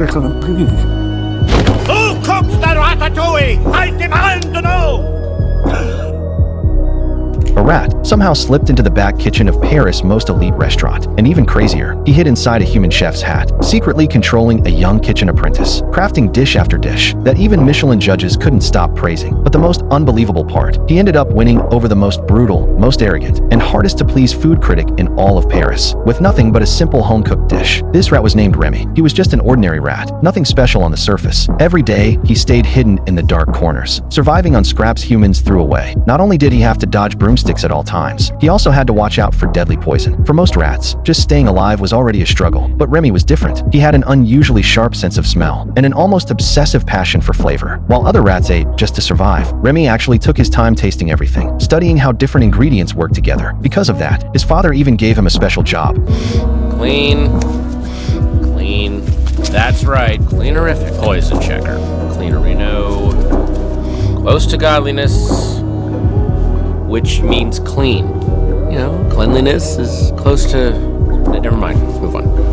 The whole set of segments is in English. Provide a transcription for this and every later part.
Who cooks the ratatouille? I demand to know! A rat somehow slipped into the back kitchen of Paris' most elite restaurant. And even crazier, he hid inside a human chef's hat, secretly controlling a young kitchen apprentice, crafting dish after dish that even Michelin judges couldn't stop praising. But the most unbelievable part, he ended up winning over the most brutal, most arrogant, and hardest to please food critic in all of Paris, with nothing but a simple home-cooked dish. This rat was named Remy. He was just an ordinary rat, nothing special on the surface. Every day, he stayed hidden in the dark corners, surviving on scraps humans threw away. Not only did he have to dodge broomsticks at all times, he also had to watch out for deadly poison. For most rats, just staying alive was already a struggle, but Remy was different. He had an unusually sharp sense of smell and an almost obsessive passion for flavor. While other rats ate just to survive, Remy actually took his time tasting everything, studying how different ingredients work together. Because of that, his father even gave him a special job. Clean. That's right, cleanerific. Poison checker. Cleanerino. Close to godliness, which means clean. You know, cleanliness is close to... Never mind, move on.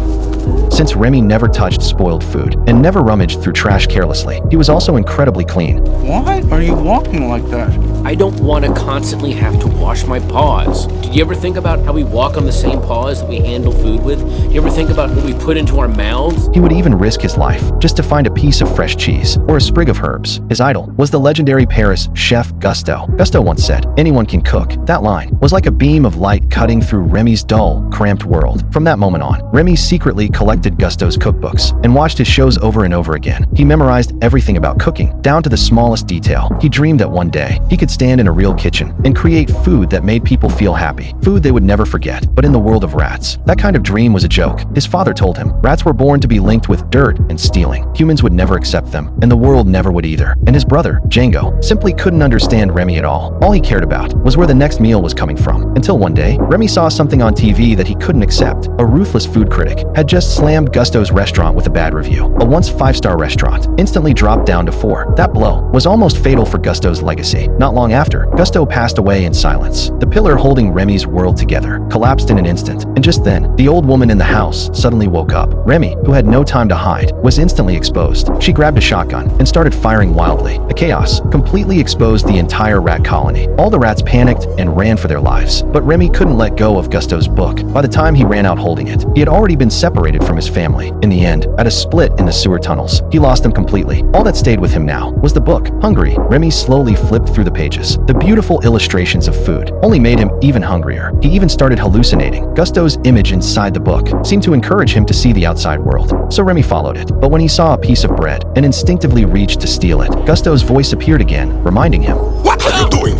Since Remy never touched spoiled food and never rummaged through trash carelessly, he was also incredibly clean. Why are you walking like that? I don't want to constantly have to wash my paws. Did you ever think about how we walk on the same paws that we handle food with? You ever think about what we put into our mouths? He would even risk his life just to find a piece of fresh cheese or a sprig of herbs. His idol was the legendary Paris chef Gusteau. Gusteau once said, "Anyone can cook." That line was like a beam of light cutting through Remy's dull, cramped world. From that moment on, Remy secretly collected Gusteau's cookbooks and watched his shows over and over again. He memorized everything about cooking, down to the smallest detail. He dreamed that one day he could stand in a real kitchen and create food that made people feel happy, food they would never forget. But in the world of rats, that kind of dream was a joke. His father told him rats were born to be linked with dirt and stealing. Humans would never accept them, and the world never would either. And his brother, Django, simply couldn't understand Remy at all. All he cared about was where the next meal was coming from. Until one day, Remy saw something on TV that he couldn't accept. A ruthless food critic had just slammed Gusteau's restaurant with a bad review. A once 5-star restaurant instantly dropped down to 4. That blow was almost fatal for Gusteau's legacy. Not long after, Gusteau passed away in silence. The pillar holding Remy's world together collapsed in an instant, and just then, the old woman in the house suddenly woke up. Remy, who had no time to hide, was instantly exposed. She grabbed a shotgun and started firing wildly. The chaos completely exposed the entire rat colony. All the rats panicked and ran for their lives, but Remy couldn't let go of Gusteau's book. By the time he ran out holding it, he had already been separated from his family. In the end, at a split in the sewer tunnels, he lost them completely. All that stayed with him now was the book. Hungry, Remy slowly flipped through the pages. The beautiful illustrations of food only made him even hungrier. He even started hallucinating. Gusteau's image inside the book seemed to encourage him to see the outside world. So Remy followed it. But when he saw a piece of bread and instinctively reached to steal it, Gusteau's voice appeared again, reminding him, What are you doing?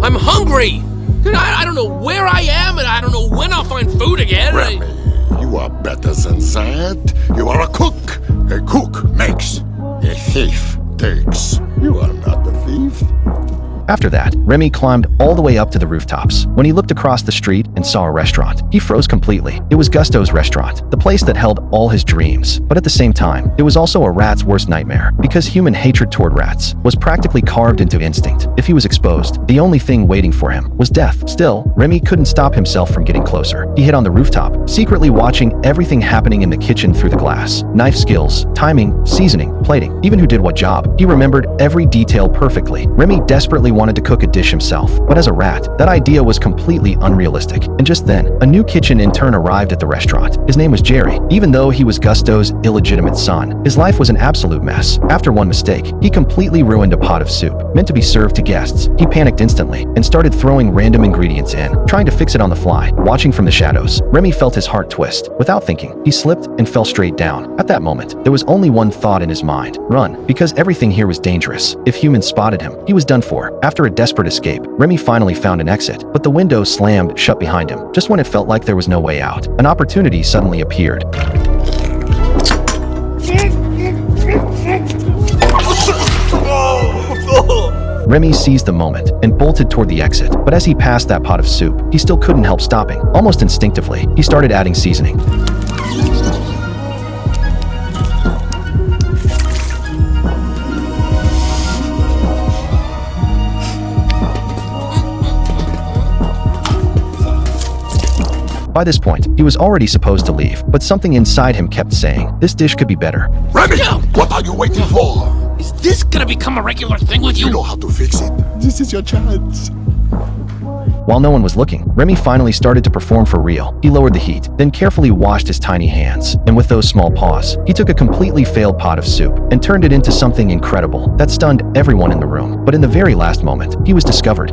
I'm hungry! I don't know where I am, and I don't know when I'll find food again. Remy, you are better than that. You are a cook. A cook makes. A thief takes. You are not a thief. After that, Remy climbed all the way up to the rooftops. When he looked across the street and saw a restaurant, he froze completely. It was Gusteau's restaurant, the place that held all his dreams. But at the same time, it was also a rat's worst nightmare, because human hatred toward rats was practically carved into instinct. If he was exposed, the only thing waiting for him was death. Still, Remy couldn't stop himself from getting closer. He hid on the rooftop, secretly watching everything happening in the kitchen through the glass. Knife skills, timing, seasoning, plating, even who did what job. He remembered every detail perfectly. Remy desperately wanted to cook a dish himself, but as a rat, that idea was completely unrealistic. And just then, a new kitchen intern arrived at the restaurant. His name was Jerry. Even though he was Gusteau's illegitimate son, his life was an absolute mess. After one mistake, he completely ruined a pot of soup, meant to be served to guests. He panicked instantly and started throwing random ingredients in, trying to fix it on the fly. Watching from the shadows, Remy felt his heart twist. Without thinking, he slipped and fell straight down. At that moment, there was only one thought in his mind: run, because everything here was dangerous. If humans spotted him, he was done for. After a desperate escape, Remy finally found an exit, but the window slammed shut behind him. Just when it felt like there was no way out, an opportunity suddenly appeared. Remy seized the moment and bolted toward the exit, but as he passed that pot of soup, he still couldn't help stopping. Almost instinctively, he started adding seasoning. By this point, he was already supposed to leave, but something inside him kept saying, this dish could be better. Remy, what are you waiting for? Is this gonna become a regular thing with You you? know how to fix it. This is your chance. While no one was looking, Remy finally started to perform for real. He lowered the heat, then carefully washed his tiny hands, and with those small paws, he took a completely failed pot of soup and turned it into something incredible that stunned everyone in the room. But in the very last moment, he was discovered.